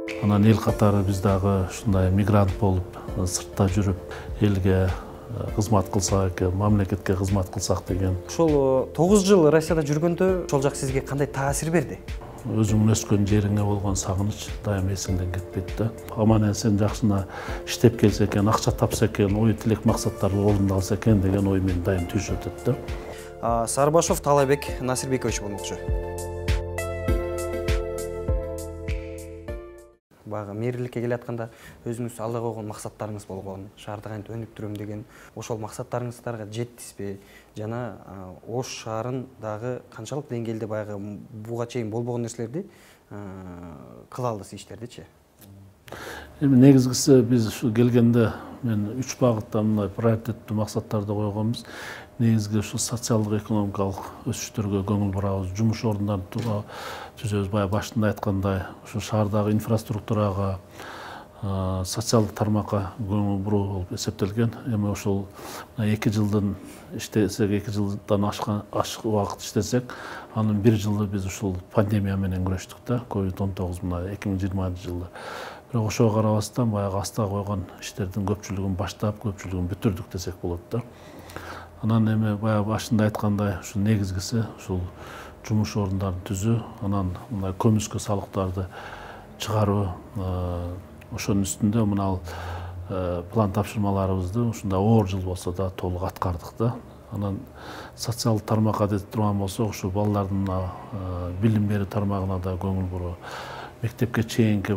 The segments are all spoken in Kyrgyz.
Анан эл катары биз дагы ушундай мигрант болуп, сыртта жүрүп, элге кызмат кылсак экен, мамлекетке кызмат кылсак деген. Ошол 9 жыл Россияда жүргөндө ошол жак сизге кандай таасир берди? Өзүңүн өскөн жериңе болгон сагыныч дайым эсиңден кетпейт да. Аман сен жакшына иштеп келсе экен, акча тапса экен, ой тилек максаттары орундалса экен деген ой мени дайым түзүп өтөт да. Сарыбашов Таалайбек Насирбекович болмокчу. Баягы мээрликке келатканда өзүңүз алда койгон максаттарыңыз болгон, шаарды кантип өнүктүрөм деген ошол максаттарыңыздарга жеттизби? Жана Ош шаарын дагы канчалык деңгээлде баягы буга чейин болбогон нерселерди кыла алдысыз иштердичи? Эми негизгиси биз ушу келгенде мен 3 багытта мындай приоритеттүү максаттарды койгонбуз. Негизги ушу социалдык экономикалык өсүштөргө көңүл бурабыз, жумуш орундарын түзөбүз. Бая башында айткандай, ушу шаардагы инфраструктурага, социалдык тармакка көңүл буруу болуп эсептелген. Эми ошол 2 жылдан иштесек, 2 жылдан ашык убакыт иштесек, анын 1 жылы биз ушул пандемия менен күрөштүк да, COVID-19 мына 2020-жылы. Бирок ошого карабастан баягы астага койгон иштердин көпчүлүгүн баштап, көпчүлүгүн бүтүрдүк десек болот да. Анан эми баягы башында айткандай, ушул негизгиси ушул жумуш орундарын түзүү, анан мындай көмүскө салыктарды чыгаруу, ошонун үстүндө мына план тапшырмаларыбызды ушундай оор жыл болсо да толук аткардык да. Анан социалдык тармакка деп турган болсок, ушу балдардын билим берүү тармагына да көңүл буруу, мектепке чейинки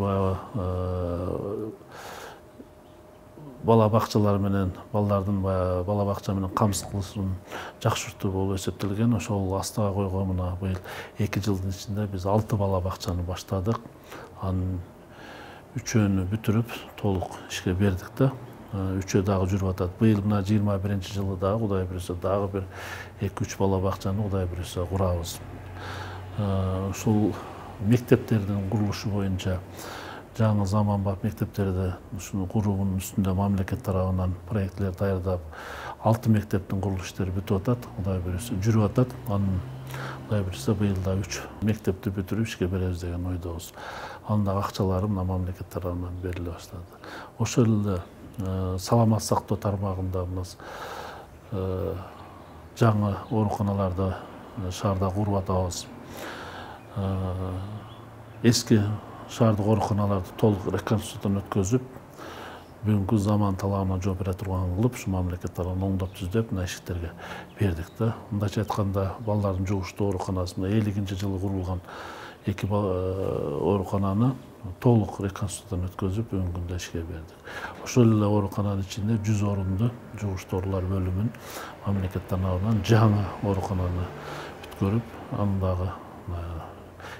бала бакчалар менен балдардын бала бакча менен камсыз кылышын жакшыртуу болуп эсептелген. Ошол астага койгон мына быйыл 2 жылдын ичинде биз 6 бала бакчаны баштадык. Анын 3-өөнү бүтүрүп толук ишке бердик да. 3-өө дагы жүрүп атат. Быйыл мына 21-жылы дагы Кудай буйрса дагы бир 2-3 бала бакчаны Кудай буйрса курабыз. Ушул мектептердин курулушу боюнча жаңы заманбап мектептерди ушуну куруунун үстүндө мамлекет тарабынан проектлер даярдап, 6 мектептин курулуш иштери бүтүп атат, Кудай буйрса жүрүп атат. Анын Кудай буйрса быйыл да 3 мектепти бүтүрүп ишке беребиз деген ойдобуз. Анын дагы акчалары мына мамлекет тарабынан бериле баштады. Ошол эле саламат сактоо тармагында жаңы ооруканаларды шаарда куруп атабыз. Эски шаардык ооруканаларды толук реконструкциядан өткөзүп, бүгүнкү заман талабына жооп бере турган кылып, ушу мамлекет тарабынан оңдоп түздөп, мына эшиктерге бердик да. Мындайча айтканда, балдардын жугуштуу ооруканасы 50-жылы курулган 2 оорукананы толук реконструкциядан өткөзүп, бүгүнкү күндө ишке бердик. Ошол эле оорукананын ичинде 100 орунду жугуштуу оорулар бөлүмүн мамлекет тарабынан жаңы оорукананы бүткөрүп, аны дагы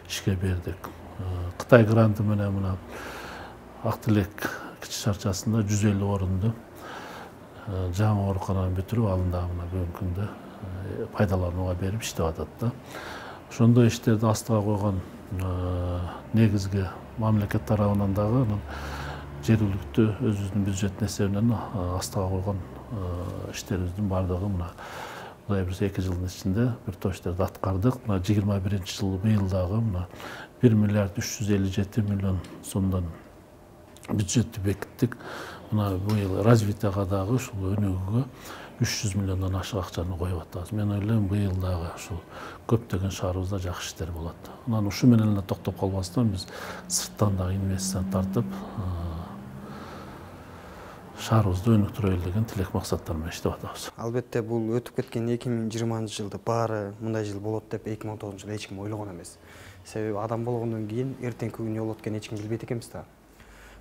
ишке бердик. Кытай гранты менен мына Ак Тилек кичи шарчасында 150 орунду жаңы оорукананы бүтүрүп, аны дагы мына бүгүнкү күндө пайдаланууга берип иштеп атат да. Ошондой иштерди астыга койгон негизги мамлекет тарабынан дагы жергиликтүү өзүбүздүн бюджеттин эсебинен астыга койгон иштерибиздин бардыгы мына Кудай буйрса 2 жылдын ичинде бир топ иштерди аткардык. Мына 21-жылы быйыл дагы мына 1 миллиард 357 миллион сомдон бюджетти бекиттик. Мына быйыл развитияга дагы ушул өнүгүүгө 300 миллиондон ашык акчаны коюп атабыз. Мен ойлойм, быйыл дагы ушул көптөгөн шаарыбызда жакшы иштер болот. Анан ушу менен эле токтоп калбастан биз сырттан дагы инвестиция тартып, шаарыбызды өнүктүрөлү деген тилек максаттар менен иштеп атабыз. Албетте бул өтүп кеткен 2020-жылды баары мындай жыл болот деп 2019-жылы эч ким ойлогон эмес. Себеби адам болгондон кийин эртеңки күн эмне болот экенин эч ким билбейт экенбиз да.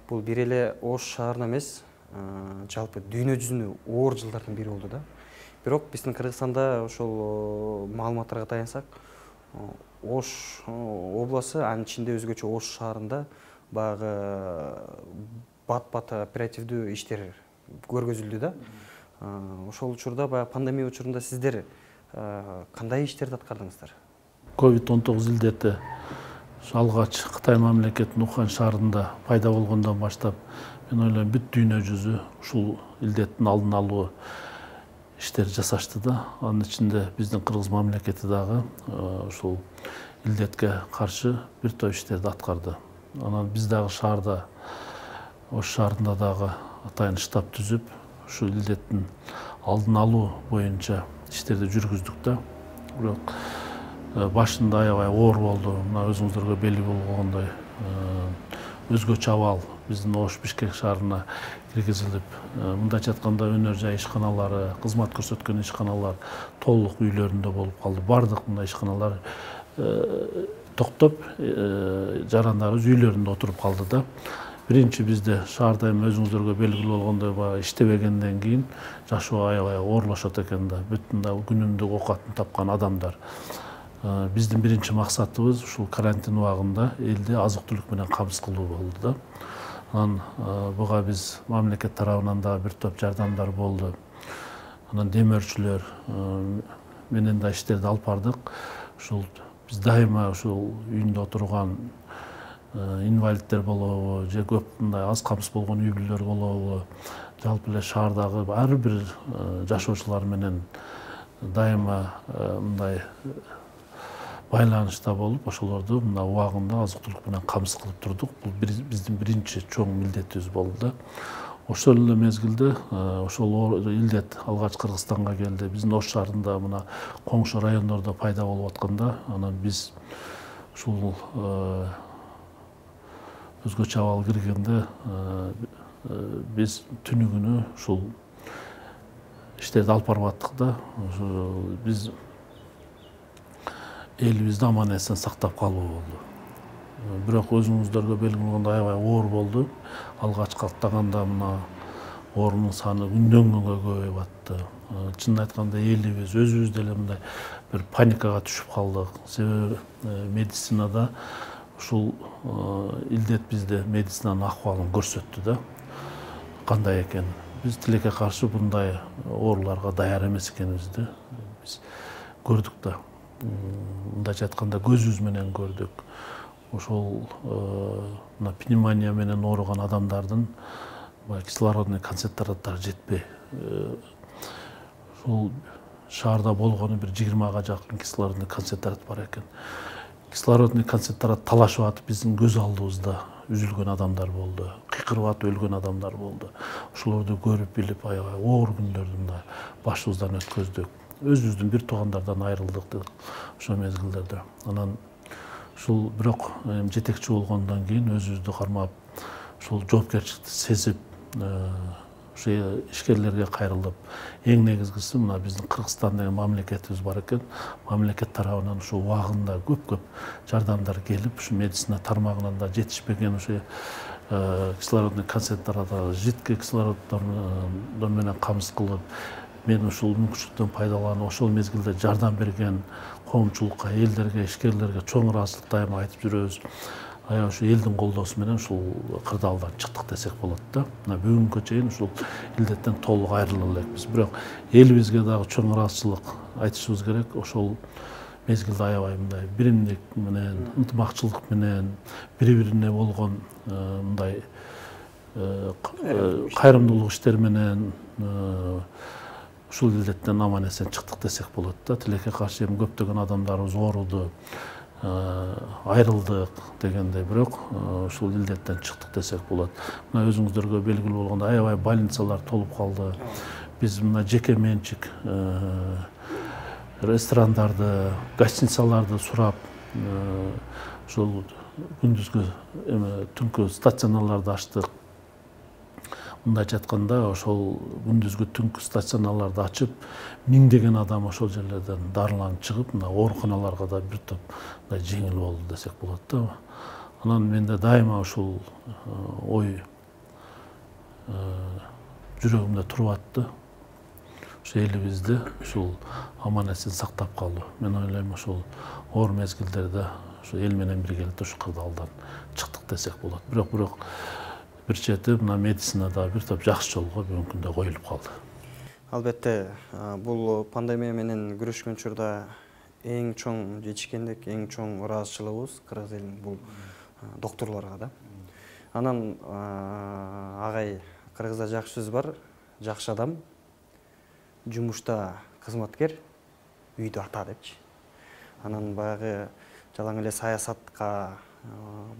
Бул бир эле Ош шаарына эмес, жалпы дүйнө жүзүнө оор жылдардын бири болду да. Бирок биздин Кыргызстанда ошол маалыматтарга таянсак, Ош областы, анын ичинде өзгөчө Ош шаарында баягы бат-бат оперативдүү иштер көргөзүлдү да. Ошол учурда баягы пандемия учурунда сиздер кандай иштерди аткардыңыздар? COVID-19 илдети алгач Кытай мамлекетинин Ухань шаарында пайда болгондон баштап, мен ойлойм, бүт дүйнө жүзү ушул илдеттин алдын алуу иштери жасашты да. Анын ичинде биздин Кыргыз мамлекети дагы ушул илдетке каршы бир топ иштерди аткарды. Анан биз дагы шаарда, Ош шаарында дагы атайын штаб түзүп, ушу илдеттин алдын алуу боюнча иштерди жүргүздүк да. Бирок башында аябай оор болду. Мына өзүңүздөргө белгилүү болгондой өзгөчө абал биздин Ош Бишкек шаарына киргизилип, мындайча айтканда өнөр жай ишканалары, кызмат көрсөткөн ишканалар толук үйлөрүндө болуп калды. Бардык мындай ишканалар токтоп, жарандарыбыз үйлөрүндө отуруп калды да. Биринчи бизде шаарда эми өзүңүздөргө белгилүү болгондой иштебегенден кийин жашоо аябай оорлошот экен да. Бүт мындай күнүмдүк оокатын тапкан адамдар. Биздин биринчи максатыбыз ушул карантин убагында элди азык-түлүк менен камсыз кылуу болду да. Анан буга биз мамлекет тарабынан да бир топ жардамдар болду. Анан демөөрчүлөр менен да иштерди алып бардык. Ушул биз дайыма ушул үйүндө отурган инвалидтер болобу, же көп мындай аз камсыз болгон үй бүлөлөр болобу, жалпы эле шаардагы ар бир жашоочулар менен дайыма мындай байланышта болуп, ошолорду мына убагында азык-түлүк менен камсыз кылып турдук. Бул биздин биринчи чоң милдетибиз болду да. Ошол эле мезгилде ошол илдет алгач Кыргызстанга келди. Биздин Ош шаарында мына коңшу райондордо пайда болуп атканда, анан биз ушул өзгөчө абал киргенде биз түнүгүнү ушул иштерди алып барып аттык да. Биз элибизди аман эсен сактап калуу болду. Бирок өзүңүздөргө белгилүү болгондой аябай оор болду. Алгач каттаганда мына оорунун саны күндөн күнгө көбөйүп атты. Чынын айтканда элибиз өзүбүз деле мындай бир паникага түшүп калдык. Себеби медицинада ушул илдет бизде медицинанын акыбалын көрсөттү да. Кандай экен? Биз тилекке каршы мындай ооруларга даяр эмес экенибизди биз көрдүк да. Мындайча айтканда көзүбүз менен көрдүк. Ошол мына пневмония менен ооруган адамдардын кислородный концентраттары жетпей. Ушул шаарда болгону бир 20га жакын кислородный концентрат бар экен. Кислородный концентрат талашып атып биздин көз алдыбызда үзүлгөн адамдар болду. Кыйкырып атып өлгөн адамдар болду. Ошолорду көрүп билип аябай оор күндөрдү мына башыбыздан өткөздүк. Өзүбүздүн бир туугандардан айрылдык ошол мезгилдерде. Анан ушул бирок жетекчи болгондон кийин өзүбүздү кармап, ушул жоопкерчиликти сезип, ошо ишкерлерге кайрылып, эң негизгиси мына биздин Кыргызстан деген мамлекетибиз бар экен. Мамлекет тарабынан ушул убагында көп жардамдар келип, ушу медицина тармагынан да жетишпеген ошо кислородный концентраттарды жидкий кислороддор менен камсыз кылып, мен ушул мүмкүнчүлүктөн пайдаланып, ошол мезгилде жардам берген коомчулукка, элдерге, ишкерлерге чоң ыраазычылык дайыма айтып жүрөбүз. Аябай ушу элдин колдоосу менен ушул кырдаалдан чыктык десек болот да. Мына бүгүнгө чейин ушул илдеттен толук айрыла элекпиз. Бирок элибизге дагы чоң ыраазычылык айтышыбыз керек. Ошол мезгилде аябай мындай биримдик менен, ынтымакчылык менен, бири-бирине болгон мындай кайрымдуулук иштер менен ушул илдеттен аман эсен чыктык десек болот да. Тилекке каршы эми көптөгөн адамдарыбыз ооруду, айрылдык дегендей, бирок ушул илдеттен чыктык десек болот. Мына өзүңүздөргө белгилүү болгондой аябай больницалар толуп калды. Биз мына жеке менчик ресторандарды, гостиницаларды сурап, ушул күндүзгү түнкү стационарларды ачтык. Мындайча айтканда, ошол күндүзгү түнкү стационарларды ачып, миңдеген адам ошол жерлерден дарыланып чыгып, мына ооруканаларга да бир топ мындай жеңил болду десек болот да. Анан менде дайыма ушул ой жүрөгүмдө туруп атты. Ошо элибизди ушул аман эсен сактап калуу. Мен ойлойм, ушул оор мезгилдерде ошо эл менен биргеликте ушу кырдаалдан чыктык десек болот. Бирок бир чети мына медицинада бир топ жакшы жолго бүгүнкү күндө коюлуп калды. Албетте, бул пандемия менен күрөшкөн учурда эң чоң жетишкендик, эң чоң ыраазычылыгыбыз кыргыз элинин бул докторлорго да. Анан агай кыргызда жакшы сөз бар, жакшы адам жумушта кызматкер, үйдө ата депчи. Анан баягы жалаң эле саясатка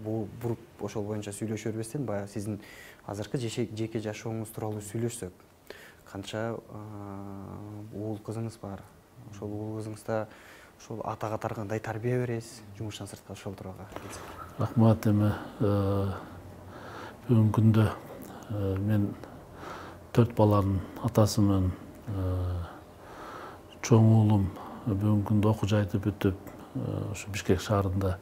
буруп ошол боюнча сүйлөшө бербестен баягы сиздин азыркы жеке жашооңуз тууралуу сүйлөшсөк. Канча уул кызыңыз бар? Ошол уул кызыңызда ошол ата катары кандай тарбия бересиз? Жумуштан сыртка ошол тууралуу айтсак. Рахмат. Эми бүгүнкү күндө мен 4 баланын атасымын. Чоң уулум бүгүнкү күндө окуу жайды бүтүп, ушу Бишкек шаарында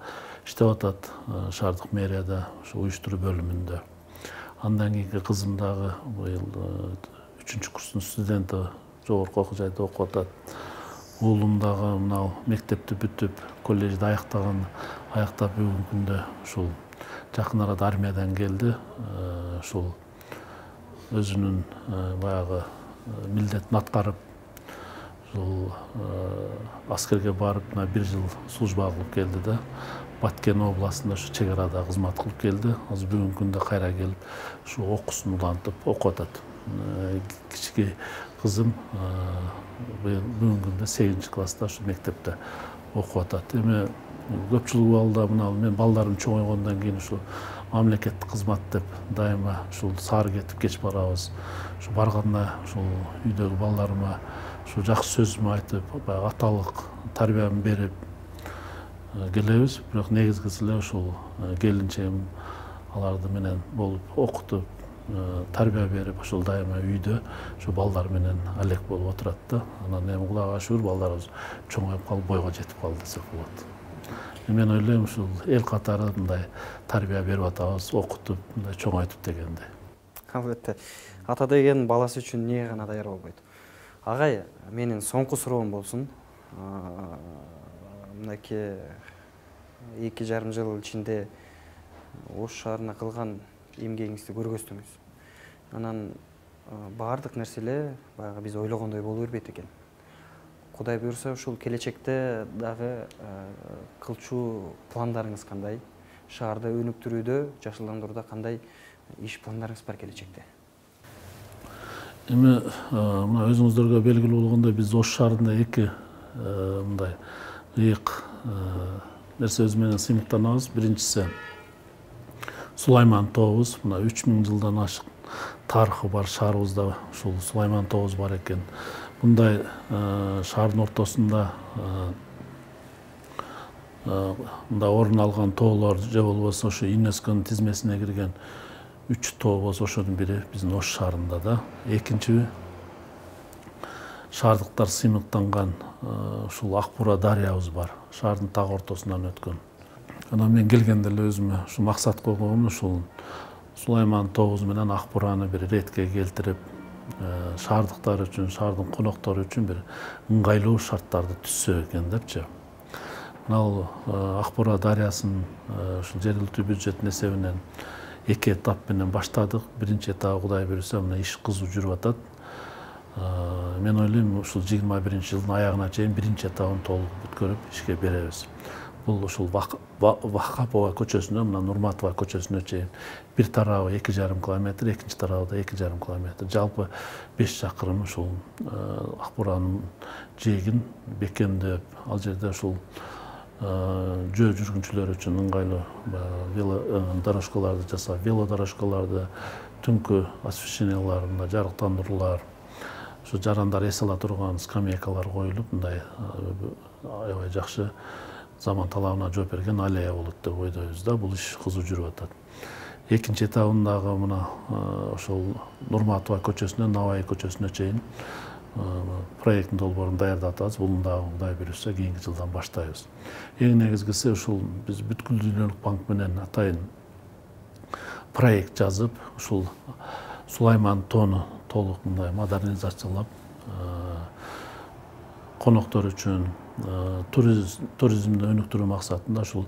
иштеп атат, шаардык мэрияда, ушу уюштуруу бөлүмүндө. Андан кийинки кызым дагы быйыл 3-курстун студенти, жогорку окуу жайда окуп атат. Уулум дагы мынау мектепти бүтүп, коллежди аяктап бүгүнкү күндө ушул жакын арада армиядан келди. Ушул өзүнүн баягы милдетин аткарып, ушул аскерге барып, 1 жыл служба кылып келди да. Баткен областында ушу чек арада кызмат кылып келди. Азыр бүгүнкү күндө кайра келип, ушу окуусун улантып окуп атат. Кички кызым бүгүнкү күндө 8-класста ушу мектепте окуп атат. Эми көпчүлүк абалда мен балдарым чоңойгондон кийин ушу мамлекеттик кызмат деп дайыма ушул саар кетип кеч барабыз. Ушу барганда ушул үйдөгү балдарыма ушу жакшы сөзүмө айтып, баягы аталык тарбияны берип келебиз. Бирок негизгиси эле ушул келинчегим аларды менен болуп окутуп, тарбия берип, ошол дайыма үйдө ушу балдар менен алек болуп отурат да. Анан эми Кудайга шүгүр балдарыбыз чоңоюп калып, бойго жетип калды десек болот. Мен ойлойм, ушул эл катары мындай тарбия берип атабыз, окутуп, мындай чоңойтуп дегенде. Албетте. Ата деген баласы үчүн эмнеге гана даяр болбойт. Агай, менин соңку суроом болсун. Мынакей 2,5 жыл ичинде Ош шаарына кылган эмгегиңизди көргөздүңүз. Анан баардык нерселер баягы биз ойлогондой боло бербейт экен. Кудай буйрса, ушул келечекте дагы кылчу пландарыңыз кандай? Шаарды өнүктүрүүдө, жашылдандырууда кандай иш пландарыңыз бар келечекте? Эми мына өзүңүздөргө белгилүү болгондой, биз Ош шаарында 2 мындай ыйык нерсе өз менен сыймыктанабыз. Биринчиси Сулайман тообуз. Мына 3000 жылдан ашык тарыхы бар шаарыбызда ушул Сулайман тообуз бар экен. Мындай шаардын ортосунда мында орун алган тоолор же болбосо ошо ЮНЕСКОнун тизмесине кирген 3 тоо болсо ошонун бири биздин Ош шаарында да. Экинчи шаардыктар сыймыктанган ушул Акбура дарыябыз бар. Шаардын так ортосунан өткөн. Анан мен келгенде эле өзүмө ушу максат койгонмун, ушул Сулайман тообуз менен Акбураны бир ретке келтирип, шаардыктар үчүн, шаардын коноктору үчүн бир ыңгайлуу шарттарды түзсө экен депчи. Мына Акбура дарыясын ушул жергиликтүү бюджеттин эсебинен 2 этап менен баштадык. Биринчи этабы Кудай буйрса, мына иш кызуу жүрүп атат. Мен ойлойм, ушул 21-жылдын аягына чейин биринчи этабын толук бүткөрүп ишке беребиз. Бул ушул Вахапова көчөсүнөн мына Нурматова көчөсүнө чейин бир тарабы 2,5 километр, экинчи тарабы да 2,5 километр. Жалпы 5 чакырым ушул Акбуранын жээгин бекемдеп, ал жерде ушул жөө жүргүнчүлөр үчүн ыңгайлуу дорожкаларды жасап, велодорожкаларды, түнкү освещенияларында жарыктандыруулар, ушу жарандар эс ала турган скамейкалар коюлуп, мындай аябай жакшы заман талабына жооп берген аллея болот деп ойдойбуз да. Бул иш кызуу жүрүп атат. Экинчи этабындагы мына ошол Нурматова көчөсүнөн Навай көчөсүнө чейин проекттин долбоорун даярдап атабыз. Бул дагы Кудай буйрса кийинки жылдан баштайбыз. Эң негизгиси ушул биз бүткүл дүйнөлүк банк менен атайын проект жазып, ушул Сулайман тоону толук мындай модернизациялап, коноктор үчүн, туризмди өнүктүрүү максатында ушул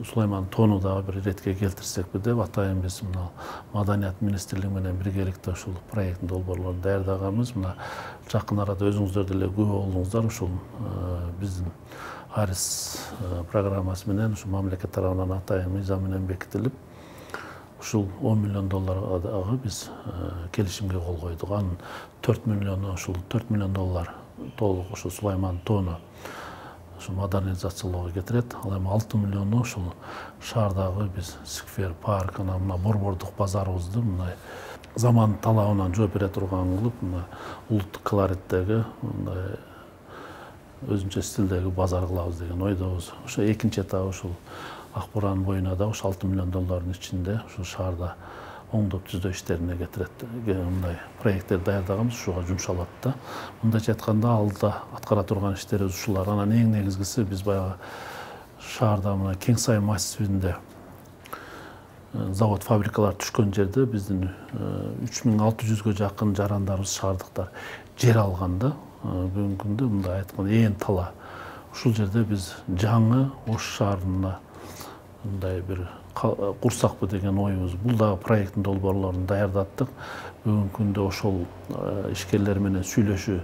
Сулайман тоону дагы бир ретке келтирсекпи деп атайын биз мына Маданият министрлиги менен биргеликте ушул проекттин долбоорлорун даярдаганбыз. Мына жакын арада өзүңүздөр деле күбө болдуңуздар, ушул биздин Арис программасы менен ушу мамлекет тарабынан атайын мыйзам менен бекитилип, ушул $10 миллион дагы биз келишимге кол койдук. Анын 4 миллиону ушул $4 миллион толук ушул Сулайман тоону ушу модернизациялоого кетирет. Ал эми 6 миллиону ушул шаардагы биз сквер, парк, анан мына борбордук базарыбызды мындай заман талабынан жооп бере турган кылып, мына улуттук колориттеги мындай өзүнчө стилдеги базар кылабыз деген ойдобуз. Ошо экинчи этабы ушул ак буранын боюна да ушу 6 миллион доллардын ичинде ушул шаарда оңдоп түзөө иштерине кетирет. Мындай проекттер даярдаганбыз, ушуга жумшалат да. Мындайча айтканда алда аткара турган иштерибиз ушулар. Анан эң негизгиси биз баягы шаарда мына Кең Сай массивинде завод, фабрикалар түшкөн жерде биздин 3600гө жакын жарандарыбыз, шаардыктар жер алган да. Бүгүнкү күндө мындай айтканда ээн тала. Ушул жерде биз жаңы Ош шаарына мындай бир курсакпы деген оюбуз. Бул дагы проекттин долбоорлорун даярдаттык. Бүгүнкү күндө ошол ишкерлер менен сүйлөшүү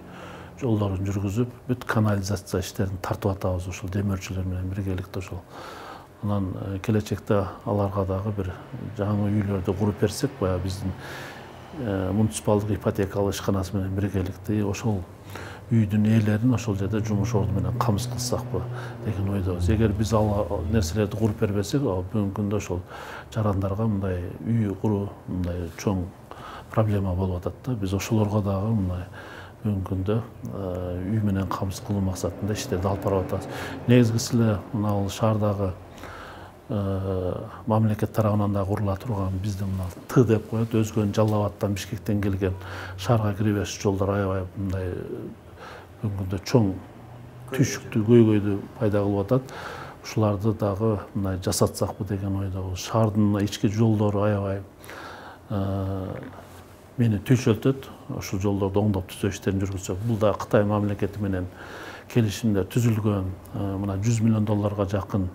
жолдорун жүргүзүп, бүт канализация иштерин тартып атабыз ошол демөөрчүлөр менен биргеликте ошол. Анан келечекте аларга дагы бир жаңы үйлөрдү куруп берсек, баягы биздин муниципалдык ипотекалык ишканасы менен биргеликте ошол үйдүн ээлерин ошол жерде жумуш орду менен камсыз кылсакпы деген ойдобуз. Эгер биз ал нерселерди куруп бербесек, бүгүнкү күндө ошол жарандарга мындай үй куруу мындай чоң проблема болуп атат да. Биз ошолорго дагы мындай бүгүнкү күндө үй менен камсыз кылуу максатында иштерди алып барып атабыз. Негизгиси эле мына шаардагы мамлекет тарабынан да курула турган биздин мына Т деп коет, өзгөн Жалал Абадтан, Бишкектен келген шаарга кире бериш жолдор аябай мындай бүгүнкү күндө чоң түйшүктү, көйгөйдү пайда кылып атат. Ушуларды дагы мындай жасатсакпы деген ойдобуз. Шаардын ички жолдору аябай мени түйшөлтөт. Ушул жолдорду оңдоп түзөө иштерин жүргүзсөк, бул да Кытай мамлекети менен келишимдер түзүлгөн, мына 100 миллион долларга жакын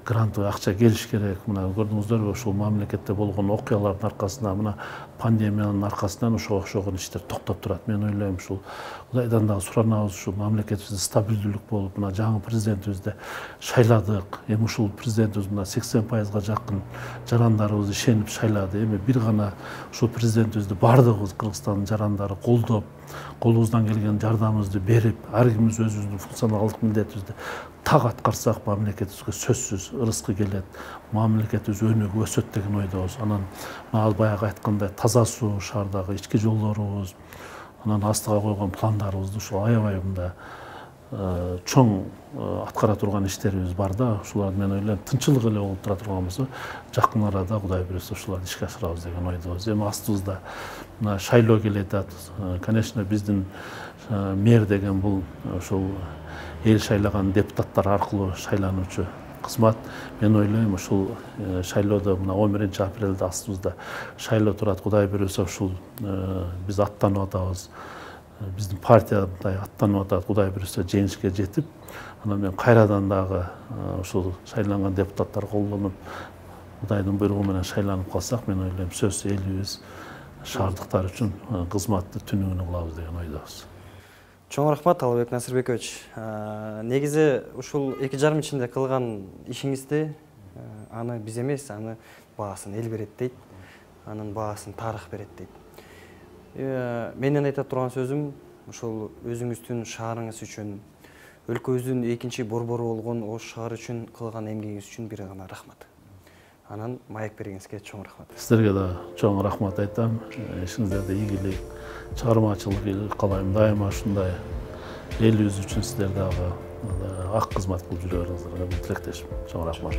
гранттык акча келиш керек. Мына көрдүңүздөрбү, ушул мамлекетте болгон окуялардын аркасында, мына пандемиянын аркасынан ошого окшогон иштер токтоп турат. Мен ойлойм, ушул Кудайдан дагы суранабыз, ушул мамлекетибизде стабилдүүлүк болуп, мына жаңы президентибизди шайладык. Эми ушул президентибиз мына 80%га жакын жарандарыбыз ишенип шайлады. Эми бир гана ушул президентибизди бардыгыбыз Кыргызстандын жарандары колдоп, колубуздан келген жардамыбызды берип, ар кимибиз өзүбүздүн функционалдык милдетибизди так аткарсак, мамлекетибизге сөзсүз ырыскы келет, мамлекетибиз өнүгүп өсөт деген ойдобуз. Анан баягы айткандай таза суу, шаардагы ички жолдорубуз, анан астыга койгон пландарыбызды ушул аябай мындай чоң аткара турган иштерибиз бар да. Ушуларды мен ойлойм, тынчылык эле болуп тура турган болсо, жакын арада Кудай буйрса ушуларды ишке ашырабыз деген ойдобуз. Эми астыбызда мына шайлоо келет атат. Конечно, биздин мэр деген бул ушул эл шайлаган депутаттар аркылуу шайлануучу кызмат. Мен ойлойм, ушул шайлоодо мына 11-апрелде астыбызда шайлоо турат. Кудай буйрса ушул биз аттанып атабыз. Биздин партия аттанып атат. Кудай буйрса жеңишке жетип, анан мен кайрадан дагы ушул шайланган депутаттар колдонуп, Кудайдын буйругу менен шайланып калсак, мен ойлойм, сөзсүз элибиз шаардыктар үчүн кызматты түнүгүнү кылабыз деген ойдобуз. Чоң рахмат, Алыбек Насырбекович. Негизи ушул 2 жарым ичинде кылган ишиңизди аны биз эмес, аны баасын эл берет дейт, анын баасын тарых берет дейт. Менен айта турган сөзүм, ушул өзүңүздүн шаарыңыз үчүн, өлкөбүздүн экинчи борбору болгон Ош шаары үчүн кылган эмгегиңиз үчүн бир гана рахмат. Анан маек бергениңизге чоң рахмат. Сиздерге да чоң рахмат айтам. Ишиңиздерде ийгилик, чыгармачылык каалайм. Дайыма ушундай элибиз үчүн сиздер дагы ак кызмат кылып жүрө бериңиздерге тилектешим. Чоң рахмат.